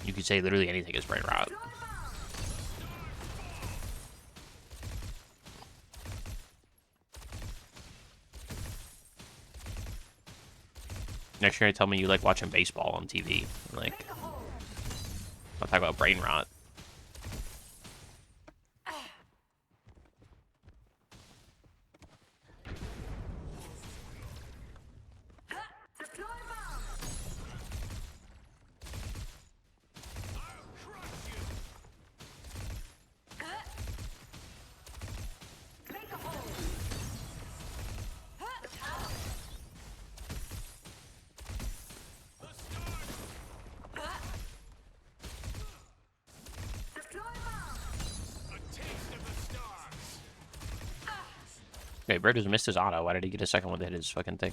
You could say literally anything is brain rot. Next, you're gonna tell me you like watching baseball on TV. Like, I'll talk about brain rot. Okay, Bird has missed his auto. Why did he get a second one to hit his fucking thing?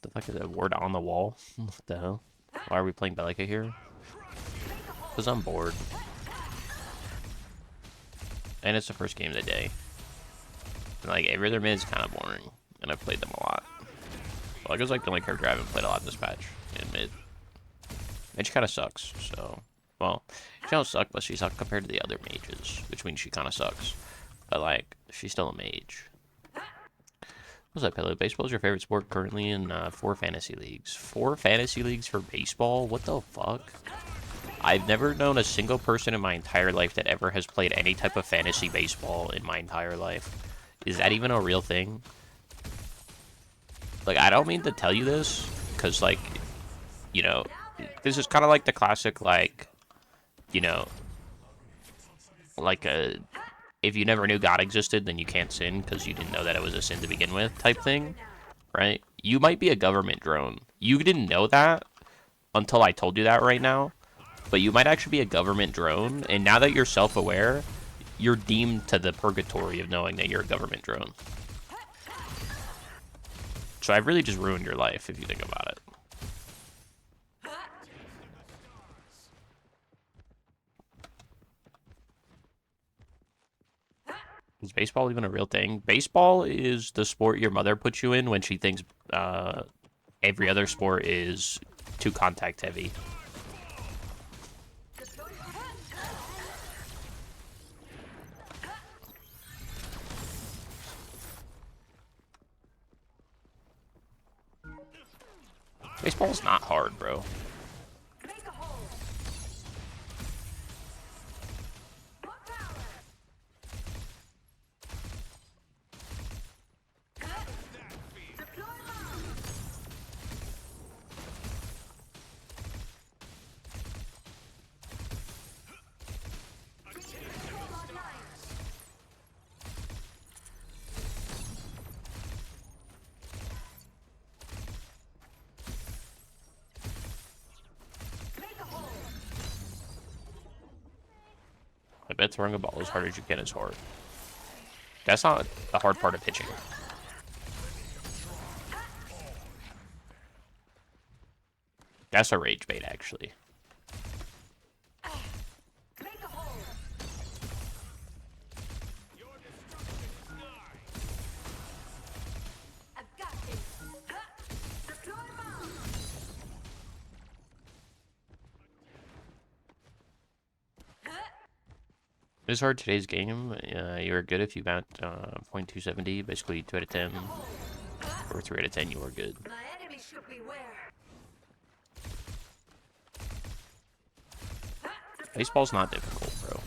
The fuck is that word on the wall? What the hell? Why are we playing Belica here? Because I'm bored. And it's the first game of the day. And like, every other mid is kind of boring. And I've played them a lot. Belica's like the only character I haven't played a lot in this patch. In mid. And she kind of sucks, so... Well, she don't suck, but she sucks compared to the other mages. Which means she kind of sucks. But like, she's still a mage. What's up, Pillow? Baseball is your favorite sport currently in 4 fantasy leagues. 4 fantasy leagues for baseball? What the fuck? I've never known a single person in my entire life that ever has played any type of fantasy baseball in my entire life. Is that even a real thing? Like, I don't mean to tell you this, because, like, you know, this is kind of like the classic, like, you know, like a... If you never knew God existed, then you can't sin because you didn't know that it was a sin to begin with type thing, right? You might be a government drone. You didn't know that until I told you that right now, but you might actually be a government drone, and now that you're self-aware, you're deemed to the purgatory of knowing that you're a government drone. So I've really just ruined your life if you think about it. Is baseball even a real thing? Baseball is the sport your mother puts you in when she thinks every other sport is too contact heavy. Baseball's not hard, bro. I bet throwing a ball as hard as you can is hard. That's not the hard part of pitching. That's a rage bait, actually. It's hard today's game. You are good if you mount .270, basically 2 out of 10, or 3 out of 10. You are good. Baseball's not difficult, bro.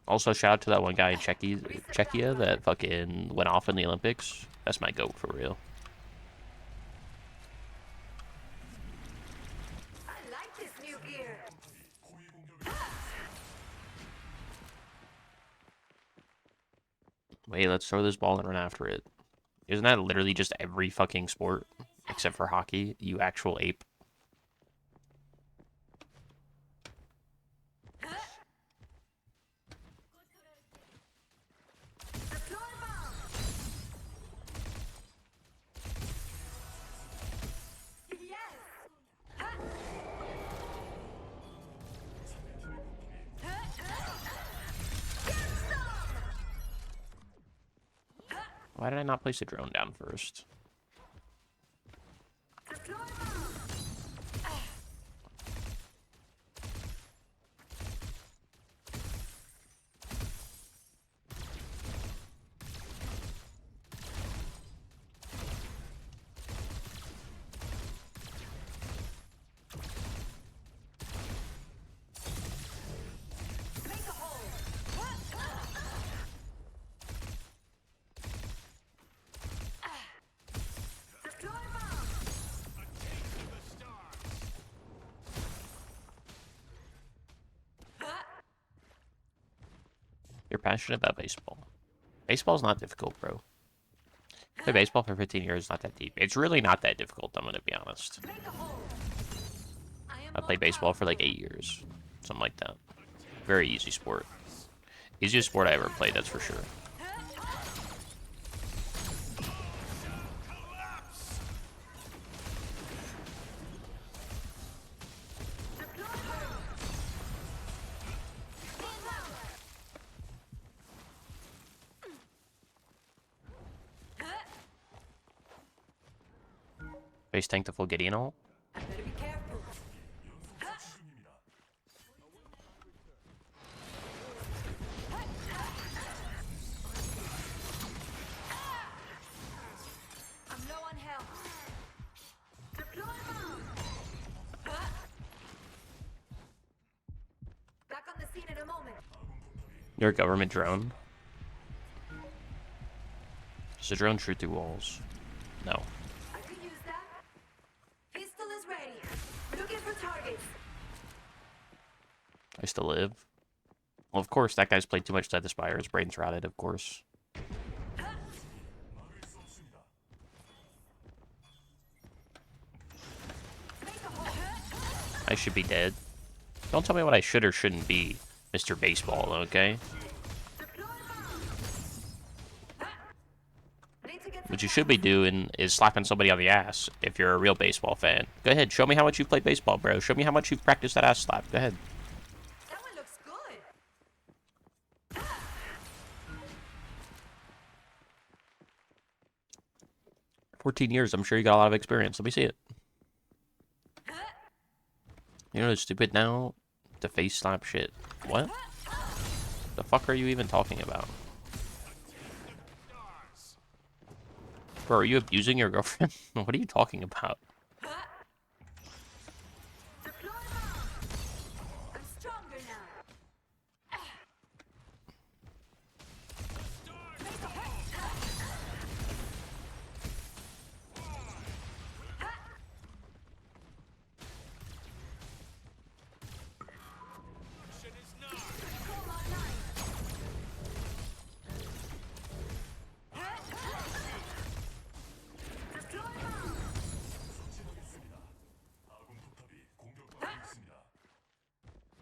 Also, shout out to that one guy in Czechia that fucking went off in the Olympics. That's my goat for real. I like this new gear. Wait, let's throw this ball and run after it. Isn't that literally just every fucking sport except for hockey? You actual ape. Why did I not place a drone down first? You're passionate about baseball. Baseball's not difficult, bro. Play baseball for 15 years, not that deep. It's really not that difficult, I'm gonna be honest. I played baseball for like 8 years. Something like that. Very easy sport. Easiest sport I ever played, that's for sure. Base tank to full Gideon ult. I better be careful. I'm low on health. Deploy bomb. Back on the scene in a moment. You're a government drone. Does the drone shoot through walls? No. I could use that. Pistol is ready. Looking for targets. I still live. Well, of course, that guy's played too much Death the Spire. His brain's rotted, of course. I should be dead. Don't tell me what I should or shouldn't be, Mr. Baseball, okay? What you should be doing is slapping somebody on the ass if you're a real baseball fan. Go ahead, show me how much you've played baseball, bro. Show me how much you've practiced that ass slap. Go ahead. That one looks good. 14 years, I'm sure you got a lot of experience. Let me see it. You know, it's stupid now to face slap shit. What? The fuck are you even talking about? Bro, are you abusing your girlfriend? What are you talking about? Deploy bomb. I'm stronger now.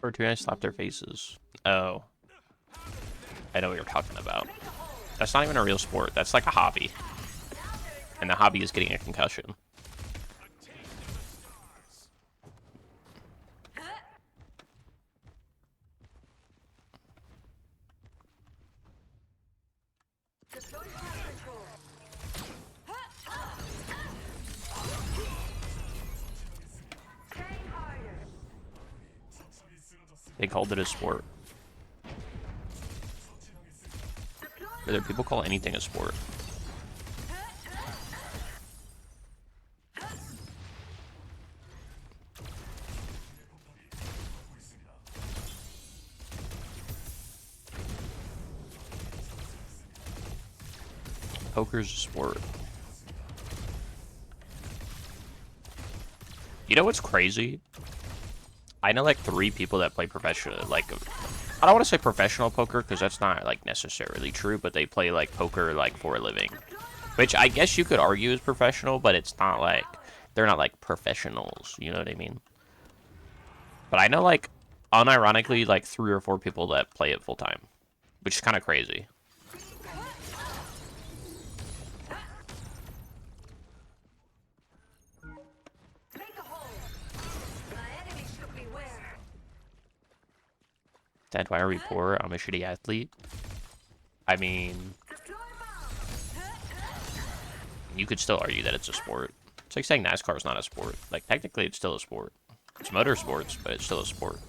Or two, I slapped their faces. Oh. I know what you're talking about. That's not even a real sport. That's like a hobby. And the hobby is getting a concussion. Deploy fire control. Train harder. They called it a sport. Whether people call anything a sport. Poker's a sport. You know what's crazy? I know like 3 people that play professional, like, I don't want to say professional poker because that's not like necessarily true, but they play like poker like for a living, which I guess you could argue is professional, but it's not like, they're not like professionals, you know what I mean? But I know like, unironically, like 3 or 4 people that play it full time, which is kind of crazy. Dad, why are we poor? I'm a shitty athlete. I mean, You could still argue that it's a sport. It's like saying NASCAR is not a sport. Like, technically, it's still a sport. It's motorsports, but it's still a sport.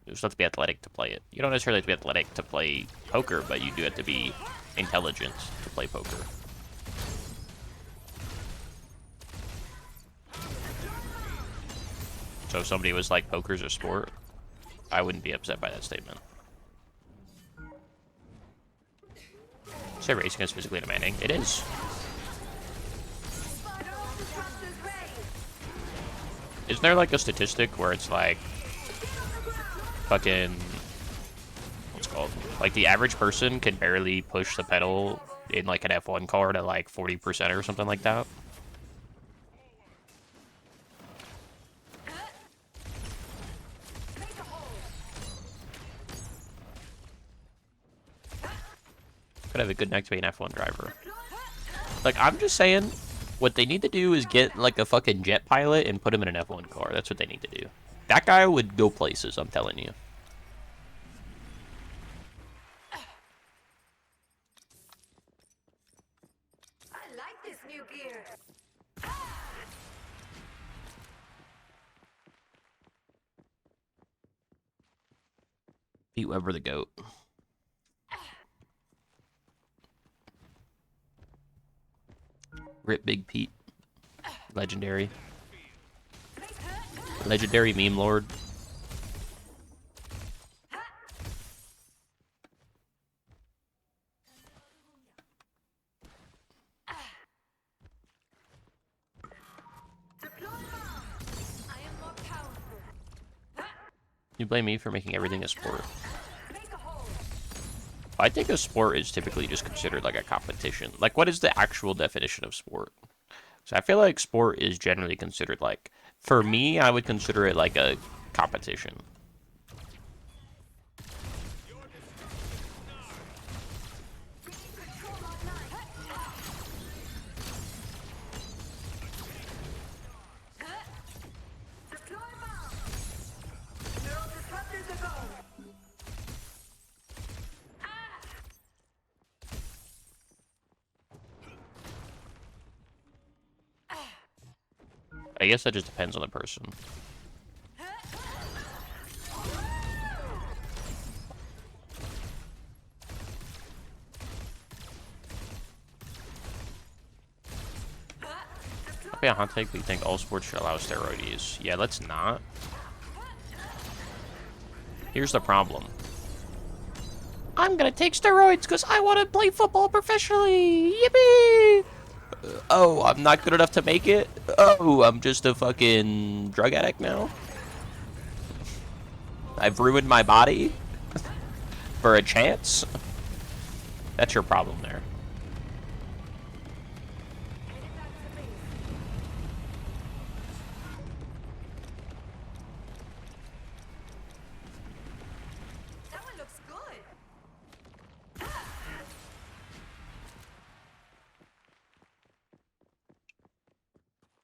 You just have to be athletic to play it. You don't necessarily have to be athletic to play poker, but you do have to be intelligent to play poker. So if somebody was like, poker's a sport, I wouldn't be upset by that statement. Say racing is physically demanding. It is. Isn't there like a statistic where it's like fucking what's it called? Like the average person can barely push the pedal in like an F1 car to like 40% or something like that? Could have a good neck to be an F1 driver. Like, I'm just saying, what they need to do is get like a fucking jet pilot and put him in an F1 car. That's what they need to do. That guy would go places, I'm telling you. I like this new gear. Pete Weber the GOAT. Rip Big Pete. Legendary. Legendary meme lord. You blame me for making everything a sport. I think a sport is typically just considered like a competition. Like, what is the actual definition of sport? So I feel like sport is generally considered like, for me, I would consider it like a competition. I guess that just depends on the person. Okay, a hot take, we think all sports should allow steroid use. Yeah, let's not. Here's the problem. I'm gonna take steroids because I want to play football professionally. Yippee! Oh, I'm not good enough to make it? Oh, I'm just a fucking drug addict now? I've ruined my body? For a chance? That's your problem there. That one looks good.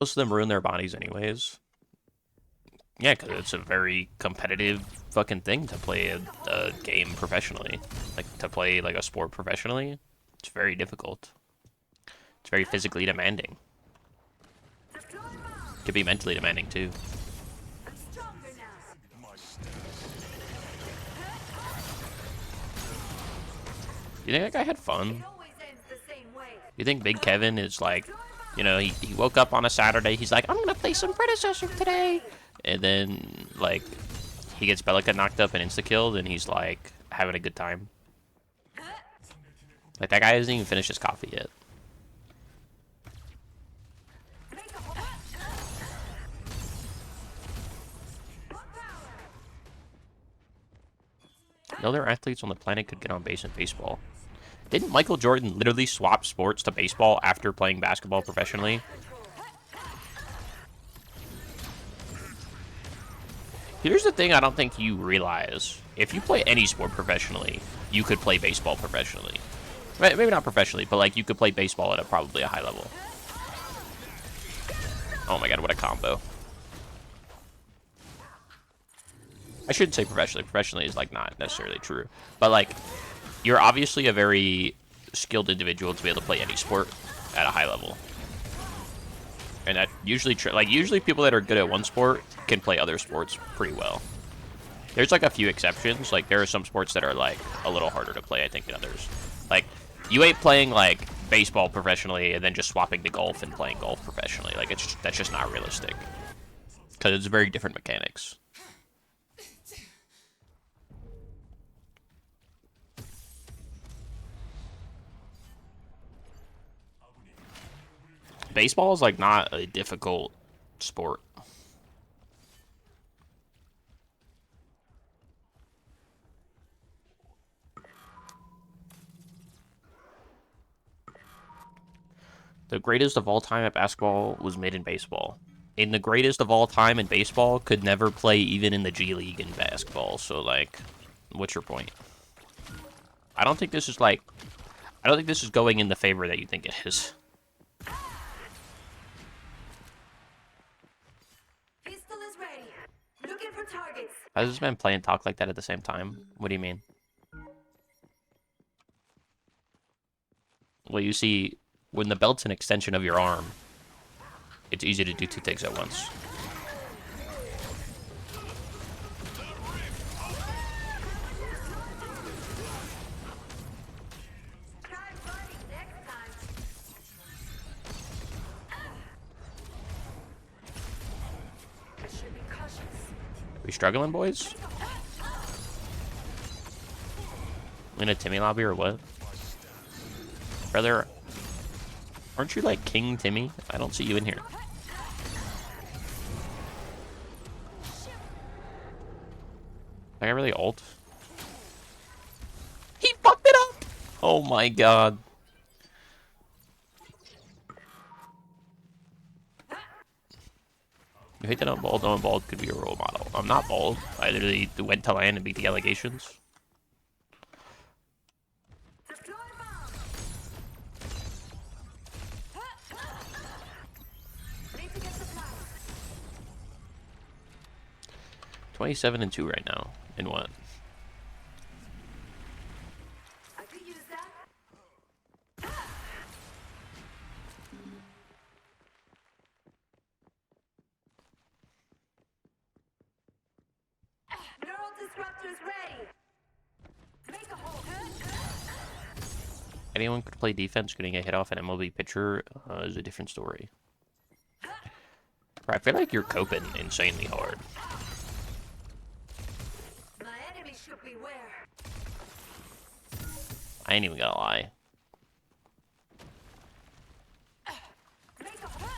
Most of them ruin their bodies anyways. Yeah, because it's a very competitive fucking thing to play a game professionally. Like, to play, like, a sport professionally, it's very difficult. It's very physically demanding. It could be mentally demanding, too. You think that guy had fun? You think Big Kevin is like, you know, he woke up on a Saturday, he's like, I'm gonna play some Predecessor today! And then, like, he gets Belica knocked up and insta-killed, and he's, like, having a good time. Like, that guy hasn't even finished his coffee yet. No other athletes on the planet could get on base in baseball. Didn't Michael Jordan literally swap sports to baseball after playing basketball professionally? Here's the thing I don't think you realize. If you play any sport professionally, you could play baseball professionally. Maybe not professionally, but like you could play baseball at probably a high level. Oh my god, what a combo. I shouldn't say professionally. Professionally is like not necessarily true. But like, you're obviously a very skilled individual to be able to play any sport. at a high level. And that usually, usually people that are good at one sport can play other sports pretty well. There's like a few exceptions. Like there are some sports that are like a little harder to play, I think, than others. Like you ain't playing like baseball professionally and then just swapping to golf and playing golf professionally. Like that's just not realistic because it's very different mechanics. Baseball is like not a difficult sport. The greatest of all time at basketball was made in baseball. And the greatest of all time in baseball could never play even in the G League in basketball. So, like, what's your point? I don't think this is, like... I don't think this is going in the favor that you think it is. Pistol is ready. Looking for targets. How does this man play and talk like that at the same time? What do you mean? Well, you see, when the belt's an extension of your arm, it's easy to do two things at once. We struggling, boys? In a Timmy lobby or what? Brother, aren't you like King Timmy? I don't see you in here. Can I really ult? He fucked it up! Oh my god. You hate that I'm bald? No, I'm bald could be a role model. I'm not bald. I literally went to land and beat the allegations. Deploy bomb. Need to get supplies. 27-2 right now. In what? I could use that. Neural disruptors ready. Make a hole. Anyone could play defense, getting a hit off an MLB pitcher is a different story. Bro, I feel like you're coping insanely hard. My enemy should beware. I ain't even gonna lie. Make a hole.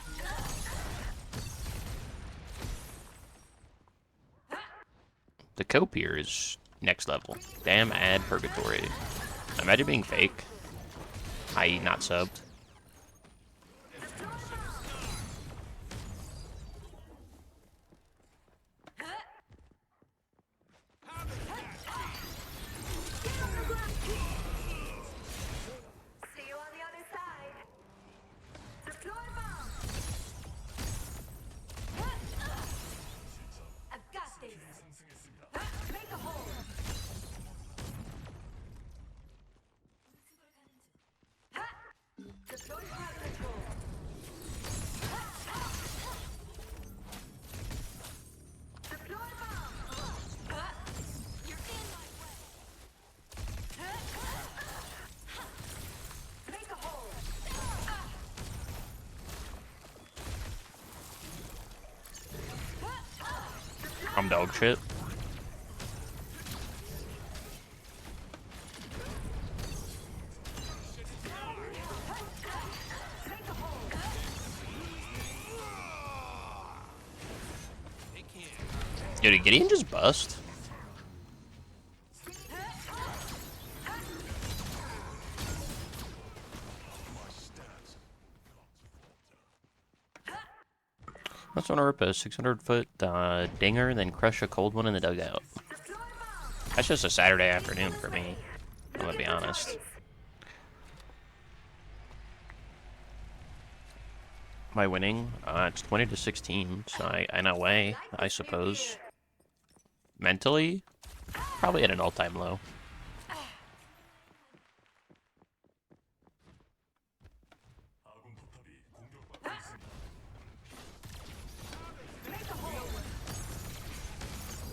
The cope here is next level. Damn ad purgatory. Imagine being fake. I.e. not subbed. See you on the other side. Deploy bomb. I've got this. Make a hole. Deploy fire control. Deploy bomb. You're in my way. Make a hole. I'm dog shit. Yo, did Gideon just bust? Let's want to rip a 600-foot dinger and then crush a cold one in the dugout. That's just a Saturday afternoon for me, I'm gonna be honest. Am I winning? It's 20-16, so I know way, I suppose. Mentally, probably at an all-time low.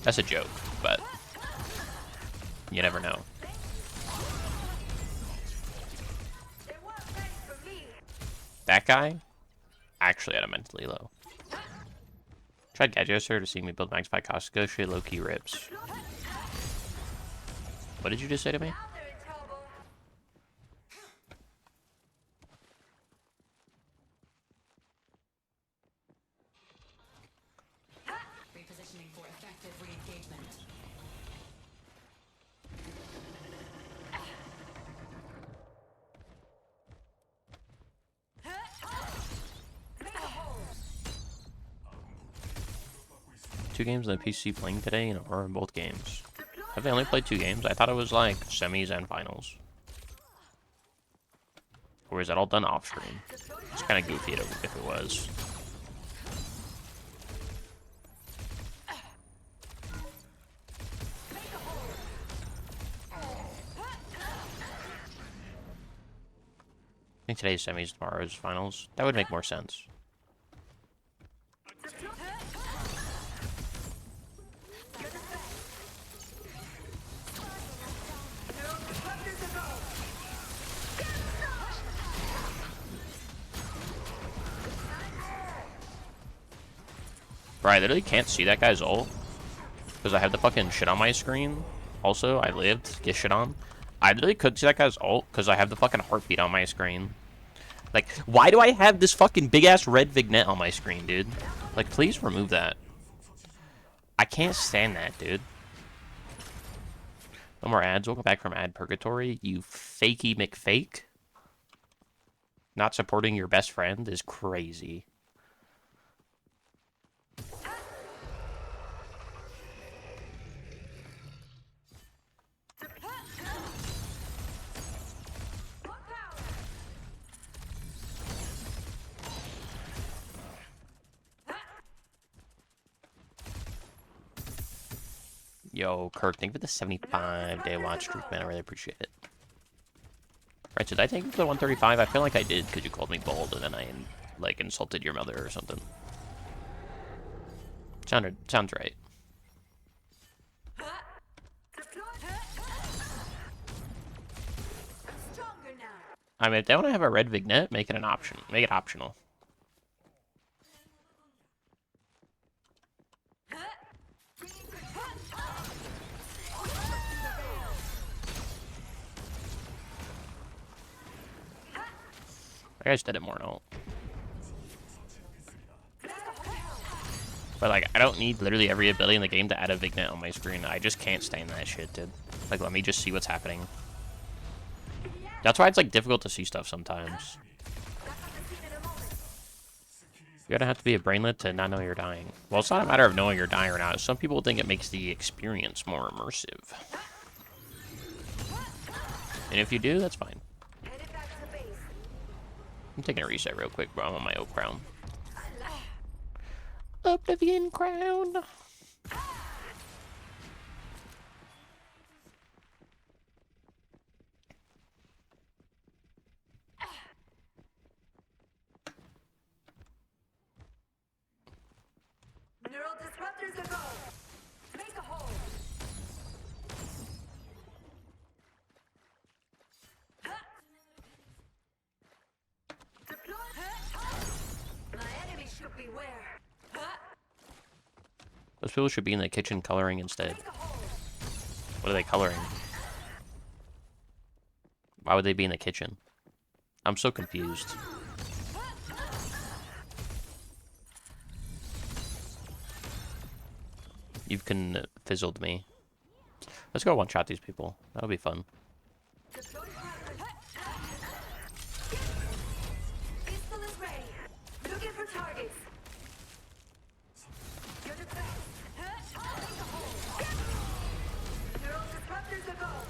That's a joke, but you never know. They weren't ready for me. That guy actually had a mentally low. Tried Predecessor to see me build Max by Caustica. She low-key rips. What did you just say to me? Now they're in trouble. Repositioning for effective re-engagement. Two games on the PC playing today, and or in both games. Have they only played 2 games? I thought it was like semis and finals. Or is that all done off screen? It's kind of goofy if it was. I think today's semis, tomorrow's finals. That would make more sense. Bro, I literally can't see that guy's ult. Because I have the fucking shit on my screen. Also, I lived, get shit on. I literally couldn't see that guy's ult because I have the fucking heartbeat on my screen. Like, why do I have this fucking big-ass red vignette on my screen, dude? Like, please remove that. I can't stand that, dude. No more ads. Welcome back from ad purgatory, you fakey McFake. Not supporting your best friend is crazy. Yo, Kirk, thank you for the 75-day watch streak, man. I really appreciate it. Right, so did I take you for the 135? I feel like I did because you called me bold and then I, like, insulted your mother or something. Sounds right. I mean, if they want to have a red vignette, make it an option. Make it optional. I guys did it more now. But, like, I don't need literally every ability in the game to add a vignette on my screen. I just can't stand that shit, dude. Like, let me just see what's happening. That's why it's, like, difficult to see stuff sometimes. You gotta have to be a brainlet to not know you're dying. Well, it's not a matter of knowing you're dying or not. Some people think it makes the experience more immersive. And if you do, that's fine. I'm taking a reset real quick, bro. I'm on my oak crown. Oblivion crown. Neural disruptors are gone. Make a hole. Deploy. My enemy should beware. Those people should be in the kitchen coloring instead. What are they coloring? Why would they be in the kitchen? I'm so confused. You've fizzled me. Let's go one-shot these people. That'll be fun. Pistol is ready. Looking for targets. You're the best. Neural disruptors are gone.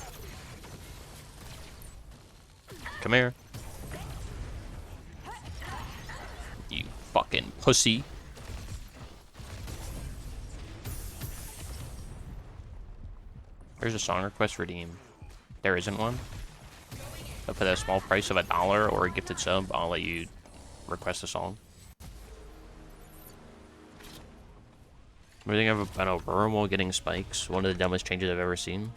Come here. You fucking pussy. There's a song request redeem. There isn't one. But for the small price of $1 or a gifted sub, I'll let you request a song. What do you think about Aurora while getting spikes? One of the dumbest changes I've ever seen.